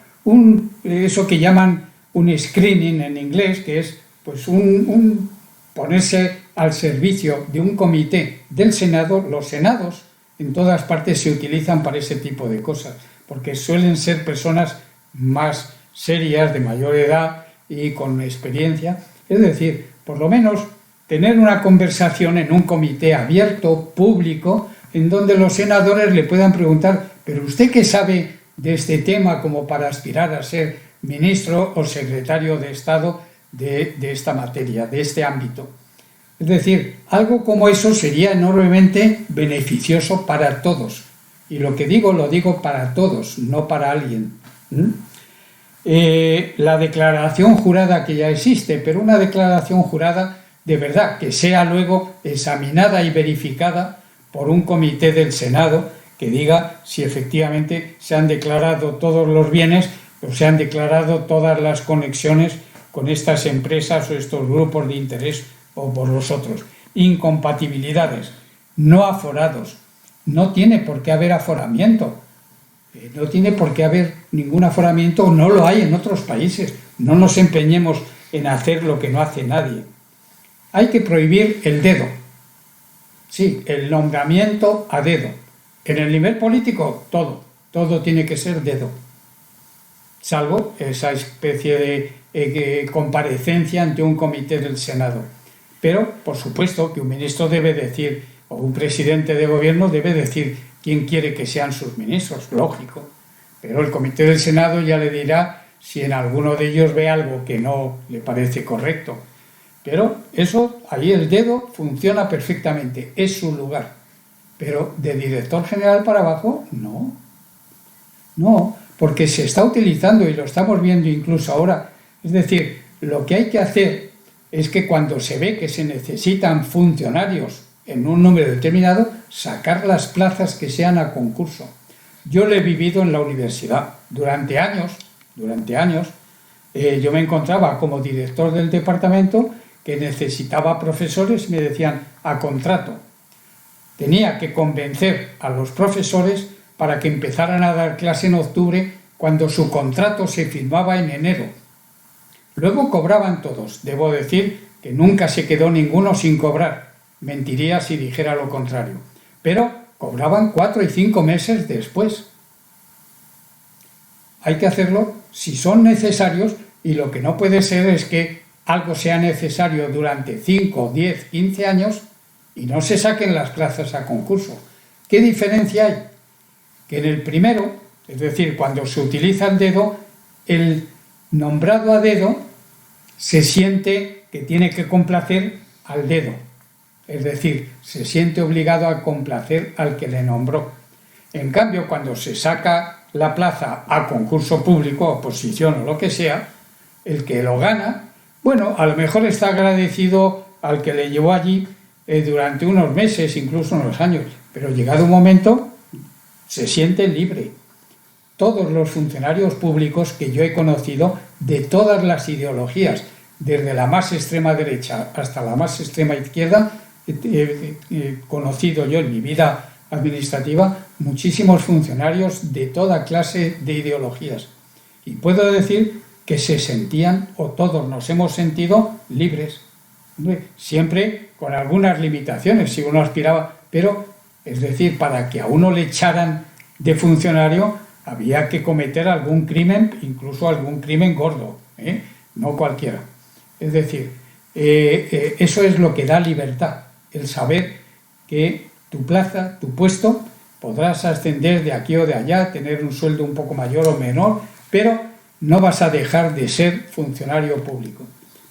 eso que llaman un screening en inglés, que es pues un ponerse al servicio de un comité del Senado. Los senados en todas partes se utilizan para ese tipo de cosas, porque suelen ser personas más serias, de mayor edad y con experiencia. Es decir, por lo menos tener una conversación en un comité abierto, público, en donde los senadores le puedan preguntar: ¿pero usted qué sabe de este tema como para aspirar a ser ministro o secretario de Estado de esta materia, de este ámbito? Es decir, algo como eso sería enormemente beneficioso para todos. Y lo que digo, lo digo para todos, no para alguien. La declaración jurada, que ya existe, pero una declaración jurada de verdad, que sea luego examinada y verificada por un comité del Senado, que diga si efectivamente se han declarado todos los bienes o se han declarado todas las conexiones con estas empresas o estos grupos de interés o por los otros. Incompatibilidades, no aforados. No tiene por qué haber aforamiento. No tiene por qué haber ningún aforamiento, no lo hay en otros países. No nos empeñemos en hacer lo que no hace nadie. Hay que prohibir el dedo. Sí, el nombramiento a dedo. En el nivel político, todo tiene que ser dedo. Salvo esa especie de comparecencia ante un comité del Senado. Pero, por supuesto, que un ministro debe decir, o un presidente de gobierno debe decir quién quiere que sean sus ministros, lógico. Pero el comité del Senado ya le dirá si en alguno de ellos ve algo que no le parece correcto. Pero eso, ahí el dedo funciona perfectamente, es su lugar. Pero de director general para abajo, no. No, porque se está utilizando y lo estamos viendo incluso ahora. Es decir, lo que hay que hacer es que cuando se ve que se necesitan funcionarios en un número determinado, sacar las plazas que sean a concurso. Yo lo he vivido en la universidad. Durante años, yo me encontraba como director del departamento que necesitaba profesores y me decían a contrato. Tenía que convencer a los profesores para que empezaran a dar clase en octubre cuando su contrato se firmaba en enero. Luego cobraban todos. Debo decir que nunca se quedó ninguno sin cobrar. Mentiría si dijera lo contrario. Pero cobraban 4 y 5 meses después. Hay que hacerlo si son necesarios, y lo que no puede ser es que algo sea necesario durante 5, 10, 15 años y no se saquen las plazas a concurso. ¿Qué diferencia hay? Que en el primero, es decir, cuando se utiliza el dedo, el nombrado a dedo se siente que tiene que complacer al dedo. Es decir, se siente obligado a complacer al que le nombró. En cambio, cuando se saca la plaza a concurso público, oposición o lo que sea, el que lo gana, bueno, a lo mejor está agradecido al que le llevó allí durante unos meses, incluso unos años, pero llegado un momento se siente libre. Todos los funcionarios públicos que yo he conocido, de todas las ideologías, desde la más extrema derecha hasta la más extrema izquierda, he conocido yo en mi vida administrativa muchísimos funcionarios de toda clase de ideologías. Y puedo decir que se sentían, o todos nos hemos sentido, libres. Siempre con algunas limitaciones, si uno aspiraba, pero, es decir, para que a uno le echaran de funcionario, había que cometer algún crimen, incluso algún crimen gordo, no cualquiera. Es decir, eso es lo que da libertad, el saber que tu plaza, tu puesto, podrás ascender de aquí o de allá, tener un sueldo un poco mayor o menor, pero no vas a dejar de ser funcionario público.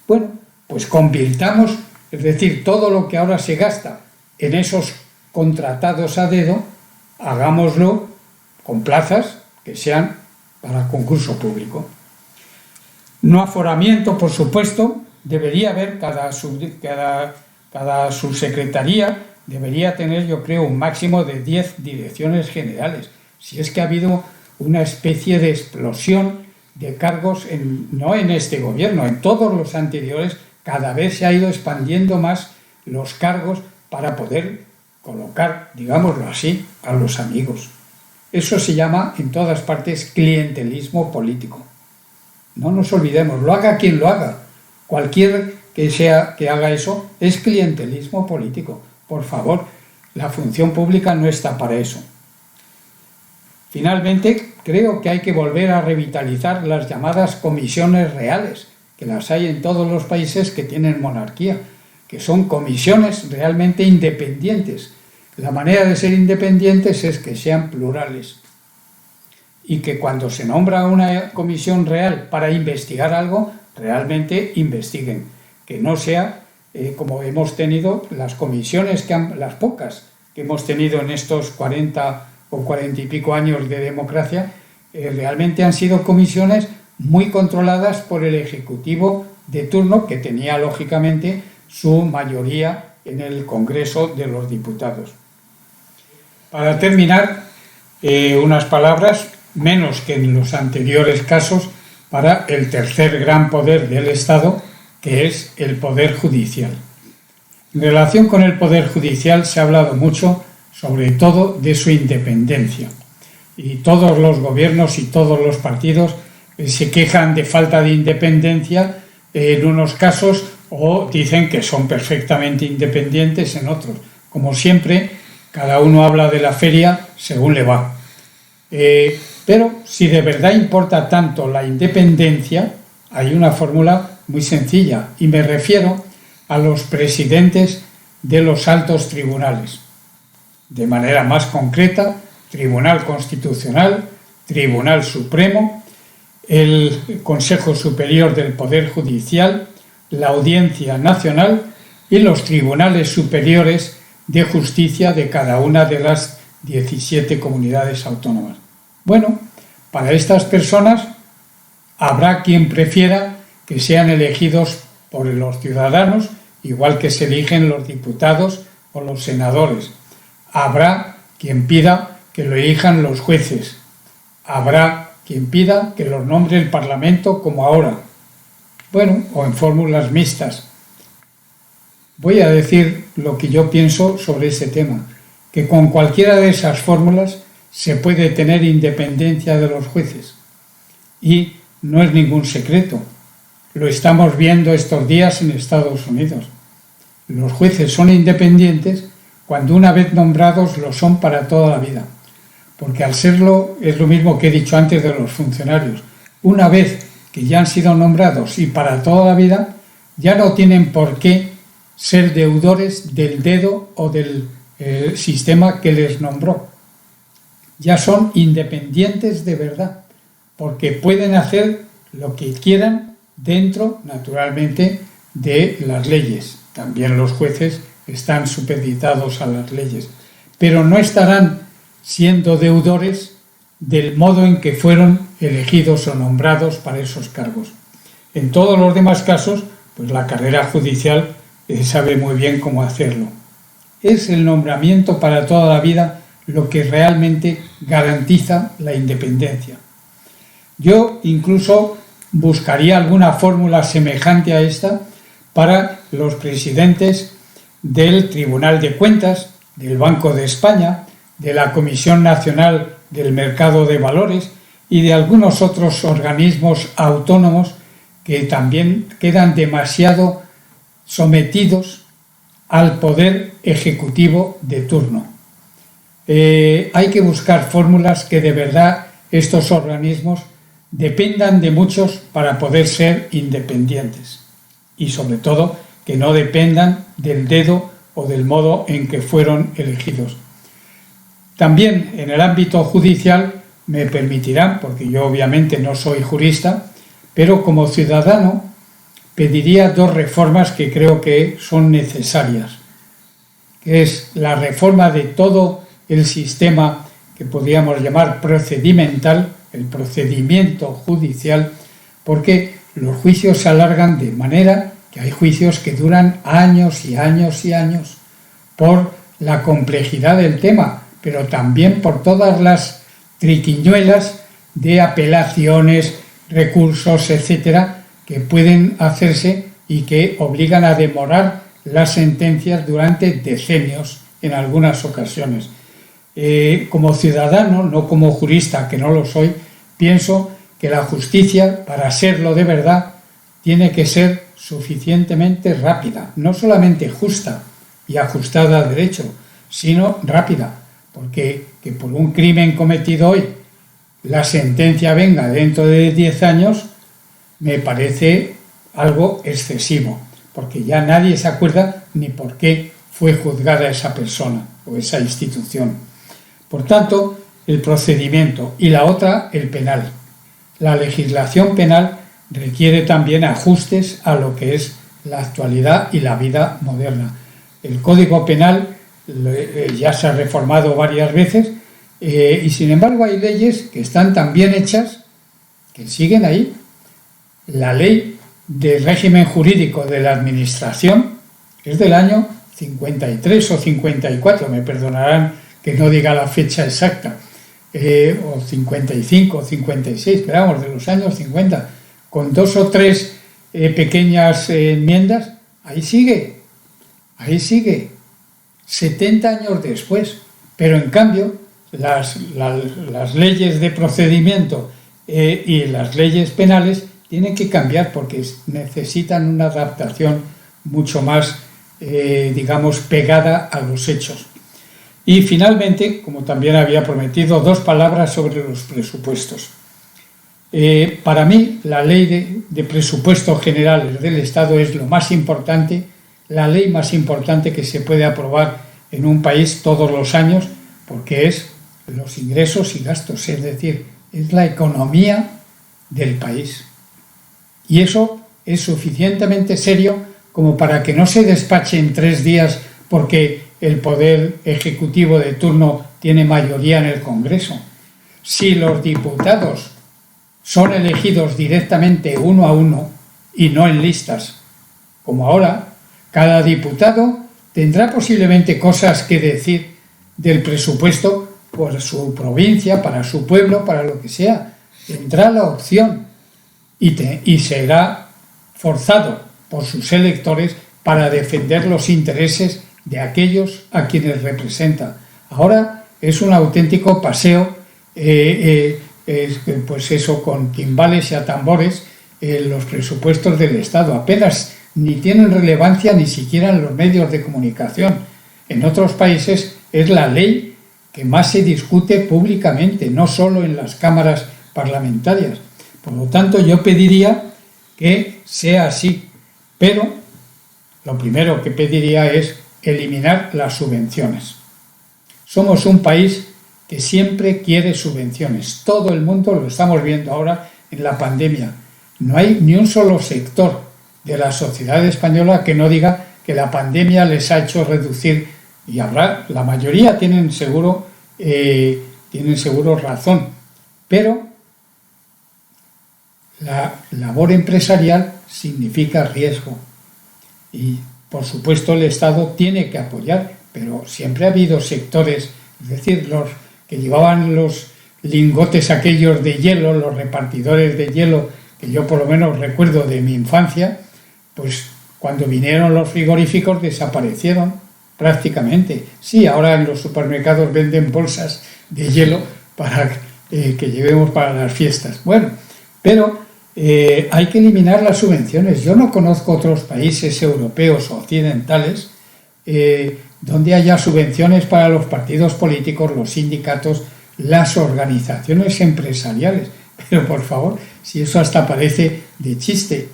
Bueno, pues convirtamos, es decir, todo lo que ahora se gasta en esos contratados a dedo, hagámoslo con plazas que sean para concurso público. No aforamiento, por supuesto, debería haber cada subsecretaría, debería tener, yo creo, un máximo de 10 direcciones generales. Si es que ha habido una especie de explosión de cargos, no en este gobierno, en todos los anteriores, cada vez se ha ido expandiendo más los cargos para poder colocar, digámoslo así, a los amigos. Eso se llama en todas partes clientelismo político. No nos olvidemos, lo haga quien lo haga. Cualquier que haga eso es clientelismo político. Por favor, la función pública no está para eso. Finalmente, creo que hay que volver a revitalizar las llamadas comisiones reales, que las hay en todos los países que tienen monarquía, que son comisiones realmente independientes. La manera de ser independientes es que sean plurales y que cuando se nombra una comisión real para investigar algo, realmente investiguen, que no sea como hemos tenido las comisiones, las pocas que hemos tenido en estos 40 o 40 y pico años de democracia, realmente han sido comisiones muy controladas por el Ejecutivo de turno, que tenía lógicamente su mayoría en el Congreso de los Diputados. Para terminar, unas palabras, menos que en los anteriores casos, para el tercer gran poder del Estado, que es el Poder Judicial. En relación con el Poder Judicial se ha hablado mucho, sobre todo, de su independencia. Y todos los gobiernos y todos los partidos se quejan de falta de independencia en unos casos o dicen que son perfectamente independientes en otros. Como siempre, cada uno habla de la feria según le va. Pero si de verdad importa tanto la independencia, hay una fórmula muy sencilla, y me refiero a los presidentes de los altos tribunales. De manera más concreta, Tribunal Constitucional, Tribunal Supremo, el Consejo Superior del Poder Judicial, la Audiencia Nacional y los tribunales superiores de justicia de cada una de las 17 comunidades autónomas. Bueno, para estas personas habrá quien prefiera que sean elegidos por los ciudadanos, igual que se eligen los diputados o los senadores. Habrá quien pida que lo elijan los jueces. Habrá quien pida que los nombre el Parlamento como ahora. Bueno, o en fórmulas mixtas. Voy a decir lo que yo pienso sobre ese tema, que con cualquiera de esas fórmulas se puede tener independencia de los jueces. Y no es ningún secreto. Lo estamos viendo estos días en Estados Unidos. Los jueces son independientes cuando una vez nombrados lo son para toda la vida. Porque al serlo es lo mismo que he dicho antes de los funcionarios. Una vez que ya han sido nombrados y para toda la vida, ya no tienen por qué ser deudores del dedo o del sistema que les nombró. Ya son independientes de verdad, porque pueden hacer lo que quieran dentro, naturalmente, de las leyes. También los jueces están supeditados a las leyes, pero no estarán siendo deudores del modo en que fueron elegidos o nombrados para esos cargos. En todos los demás casos, pues la carrera judicial sabe muy bien cómo hacerlo. Es el nombramiento para toda la vida lo que realmente garantiza la independencia. Yo incluso buscaría alguna fórmula semejante a esta para los presidentes del Tribunal de Cuentas, del Banco de España, de la Comisión Nacional del Mercado de Valores y de algunos otros organismos autónomos que también quedan demasiado sometidos al poder ejecutivo de turno. Hay que buscar fórmulas que de verdad estos organismos dependan de muchos para poder ser independientes y sobre todo que no dependan del dedo o del modo en que fueron elegidos. También en el ámbito judicial me permitirán, porque yo obviamente no soy jurista, pero como ciudadano pediría dos reformas que creo que son necesarias, que es la reforma de todo el sistema que podríamos llamar procedimental, el procedimiento judicial, porque los juicios se alargan de manera que hay juicios que duran años y años y años por la complejidad del tema, pero también por todas las triquiñuelas de apelaciones, recursos, etcétera, que pueden hacerse y que obligan a demorar las sentencias durante decenios en algunas ocasiones. Como ciudadano, no como jurista, que no lo soy, pienso que la justicia, para serlo de verdad, tiene que ser suficientemente rápida, no solamente justa y ajustada al derecho, sino rápida, porque que por un crimen cometido hoy la sentencia venga dentro de 10 años me parece algo excesivo, porque ya nadie se acuerda ni por qué fue juzgada esa persona o esa institución. Por tanto, el procedimiento y la otra, el penal. La legislación penal requiere también ajustes a lo que es la actualidad y la vida moderna. El Código Penal ya se ha reformado varias veces y sin embargo hay leyes que están tan bien hechas que siguen ahí. La ley del régimen jurídico de la administración es del año 53 o 54, me perdonarán que no diga la fecha exacta, o 55 o 56, pero vamos, de los años 50, con 2 o 3 pequeñas enmiendas, ahí sigue, 70 años después, pero en cambio las leyes de procedimiento y las leyes penales tienen que cambiar porque necesitan una adaptación mucho más, digamos, pegada a los hechos. Y finalmente, como también había prometido, 2 palabras sobre los presupuestos. Para mí, la ley de presupuestos generales del Estado es lo más importante, la ley más importante que se puede aprobar en un país todos los años, porque es los ingresos y gastos, es decir, es la economía del país. Y eso es suficientemente serio como para que no se despache en 3 días porque el poder ejecutivo de turno tiene mayoría en el Congreso. Si los diputados son elegidos directamente uno a uno y no en listas, como ahora, cada diputado tendrá posiblemente cosas que decir del presupuesto por su provincia, para su pueblo, para lo que sea. Tendrá la opción y será forzado por sus electores para defender los intereses de aquellos a quienes representa. Ahora es un auténtico paseo, pues eso, con timbales y atambores, los presupuestos del Estado. Apenas ni tienen relevancia ni siquiera en los medios de comunicación. En otros países es la ley que más se discute públicamente, no solo en las cámaras parlamentarias. Por lo tanto, yo pediría que sea así, pero lo primero que pediría es eliminar las subvenciones. Somos un país que siempre quiere subvenciones. Todo el mundo lo estamos viendo ahora en la pandemia. No hay ni un solo sector de la sociedad española que no diga que la pandemia les ha hecho reducir, y habrá, la mayoría tienen seguro razón, pero la labor empresarial significa riesgo y por supuesto el Estado tiene que apoyar, pero siempre ha habido sectores, es decir, los que llevaban los lingotes aquellos de hielo, los repartidores de hielo, que yo por lo menos recuerdo de mi infancia, pues cuando vinieron los frigoríficos desaparecieron prácticamente. Sí, ahora en los supermercados venden bolsas de hielo para que llevemos para las fiestas. Bueno, pero hay que eliminar las subvenciones. Yo no conozco otros países europeos o occidentales donde haya subvenciones para los partidos políticos, los sindicatos, las organizaciones empresariales. Pero por favor, si eso hasta parece de chiste,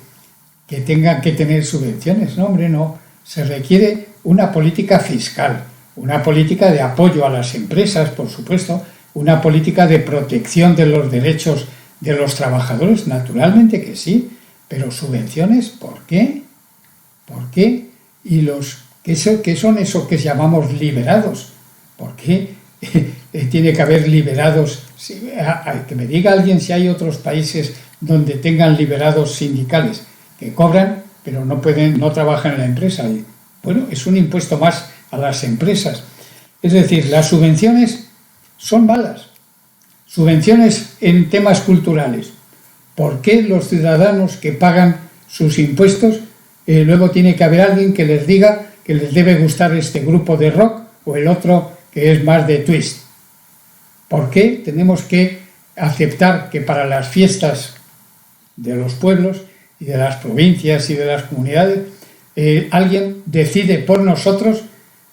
que tengan que tener subvenciones. No, hombre, no. Se requiere una política fiscal, una política de apoyo a las empresas, por supuesto, una política de protección de los derechos de los trabajadores, naturalmente que sí, pero subvenciones, ¿por qué? ¿Por qué? ¿Y qué son esos que llamamos liberados? ¿Por qué tiene que haber liberados? Que me diga alguien si hay otros países donde tengan liberados sindicales que cobran, pero no trabajan en la empresa. Y, bueno, es un impuesto más a las empresas. Es decir, las subvenciones son malas. Subvenciones en temas culturales. ¿Por qué los ciudadanos que pagan sus impuestos luego tiene que haber alguien que les diga que les debe gustar este grupo de rock o el otro que es más de twist? ¿Por qué tenemos que aceptar que para las fiestas de los pueblos y de las provincias y de las comunidades alguien decide por nosotros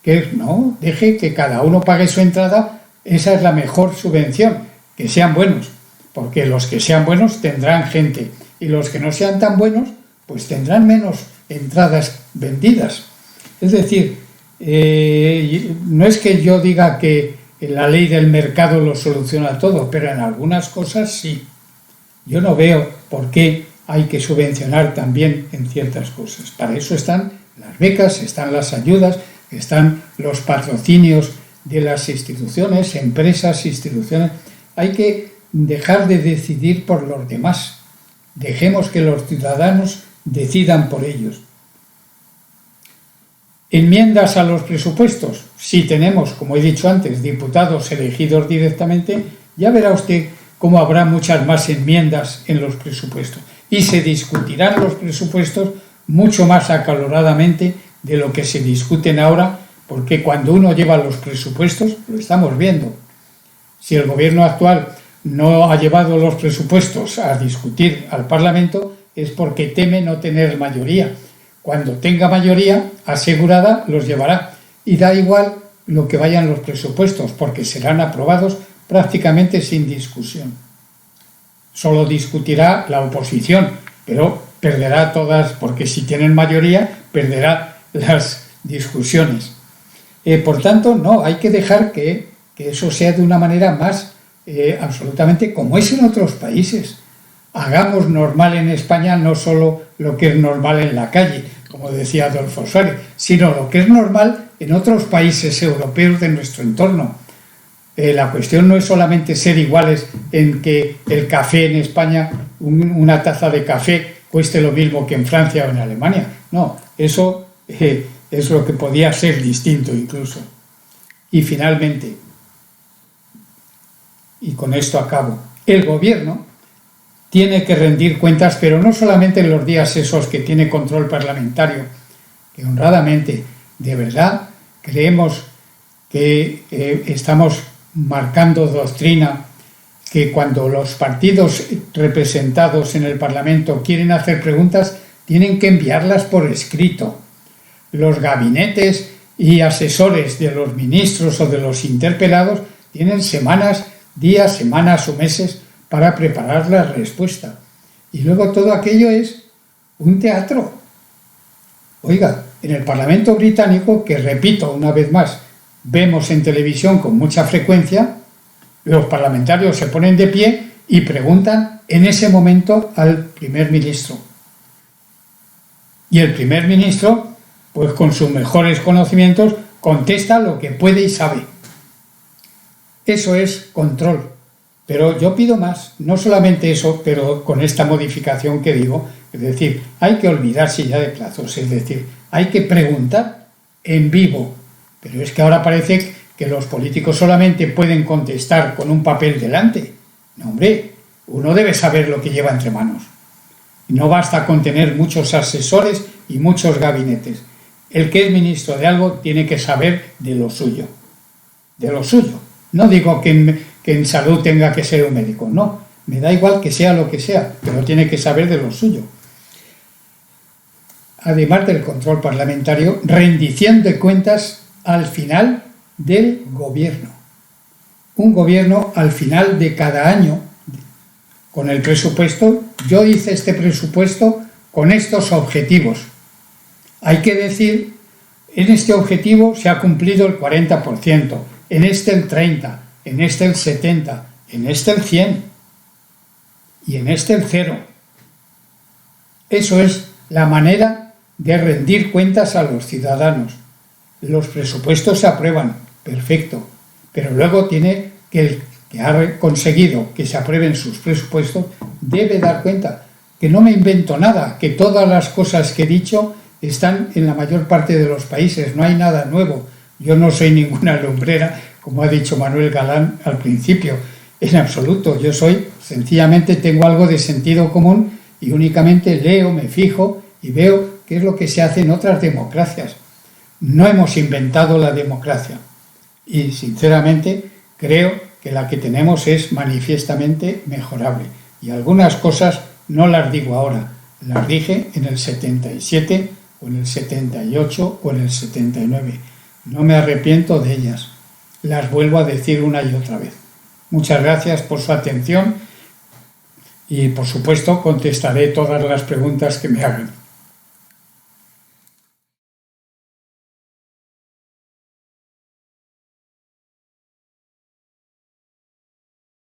que no, deje que cada uno pague su entrada? Esa es la mejor subvención, que sean buenos, porque los que sean buenos tendrán gente y los que no sean tan buenos pues tendrán menos entradas vendidas. Es decir, no es que yo diga que la ley del mercado lo soluciona todo, pero en algunas cosas sí. Yo no veo por qué hay que subvencionar también en ciertas cosas. Para eso están las becas, están las ayudas, están los patrocinios de las instituciones, empresas, instituciones. Hay que dejar de decidir por los demás. Dejemos que los ciudadanos decidan por ellos. Enmiendas a los presupuestos. Si tenemos, como he dicho antes, diputados elegidos directamente, ya verá usted cómo habrá muchas más enmiendas en los presupuestos. Y se discutirán los presupuestos mucho más acaloradamente de lo que se discuten ahora, porque cuando uno lleva los presupuestos, lo estamos viendo. Si el gobierno actual no ha llevado los presupuestos a discutir al Parlamento, es porque teme no tener mayoría. Cuando tenga mayoría asegurada, los llevará. Y da igual lo que vayan los presupuestos, porque serán aprobados prácticamente sin discusión. Solo discutirá la oposición, pero perderá todas, porque si tienen mayoría, perderá las discusiones. Por tanto, no, hay que dejar que eso sea de una manera más absolutamente como es en otros países. Hagamos normal en España no solo lo que es normal en la calle, como decía Adolfo Suárez, sino lo que es normal en otros países europeos de nuestro entorno. La cuestión no es solamente ser iguales en que el café en España, una taza de café, cueste lo mismo que en Francia o en Alemania. No, eso es lo que podía ser distinto incluso. Y finalmente, y con esto acabo, el gobierno tiene que rendir cuentas, pero no solamente en los días esos que tiene control parlamentario, que honradamente, de verdad, creemos que estamos marcando doctrina, que cuando los partidos representados en el Parlamento quieren hacer preguntas, tienen que enviarlas por escrito. Los gabinetes y asesores de los ministros o de los interpelados tienen semanas, días, semanas o meses para preparar la respuesta. Y luego todo aquello es un teatro. Oiga, en el Parlamento británico, que repito una vez más, vemos en televisión con mucha frecuencia, los parlamentarios se ponen de pie y preguntan en ese momento al primer ministro. Y el primer ministro, pues con sus mejores conocimientos, contesta lo que puede y sabe. Eso es control. Pero yo pido más, no solamente eso, pero con esta modificación que digo, es decir, hay que olvidarse ya de plazos, es decir, hay que preguntar en vivo. Pero es que ahora parece que los políticos solamente pueden contestar con un papel delante. No, hombre, uno debe saber lo que lleva entre manos. No basta con tener muchos asesores y muchos gabinetes. El que es ministro de algo tiene que saber de lo suyo. De lo suyo. No digo que que en salud tenga que ser un médico. No, me da igual que sea lo que sea, pero tiene que saber de lo suyo. Además del control parlamentario, rendición de cuentas al final del gobierno. Un gobierno al final de cada año, con el presupuesto, yo hice este presupuesto con estos objetivos. Hay que decir, en este objetivo se ha cumplido el 40%, en este el 30%, en este el 70%, en este el 100% y en este el 0%. Eso es la manera de rendir cuentas a los ciudadanos. Los presupuestos se aprueban, perfecto, pero luego tiene que el que ha conseguido que se aprueben sus presupuestos debe dar cuenta, que no me invento nada, que todas las cosas que he dicho están en la mayor parte de los países, no hay nada nuevo. Yo no soy ninguna lumbrera, como ha dicho Manuel Galán al principio, en absoluto. Yo sencillamente tengo algo de sentido común y únicamente leo, me fijo y veo qué es lo que se hace en otras democracias. No hemos inventado la democracia y, sinceramente, creo que la que tenemos es manifiestamente mejorable. Y algunas cosas no las digo ahora, las dije en el 77 o en el 78 o en el 79. No me arrepiento de ellas. Las vuelvo a decir una y otra vez. Muchas gracias por su atención y, por supuesto, contestaré todas las preguntas que me hagan.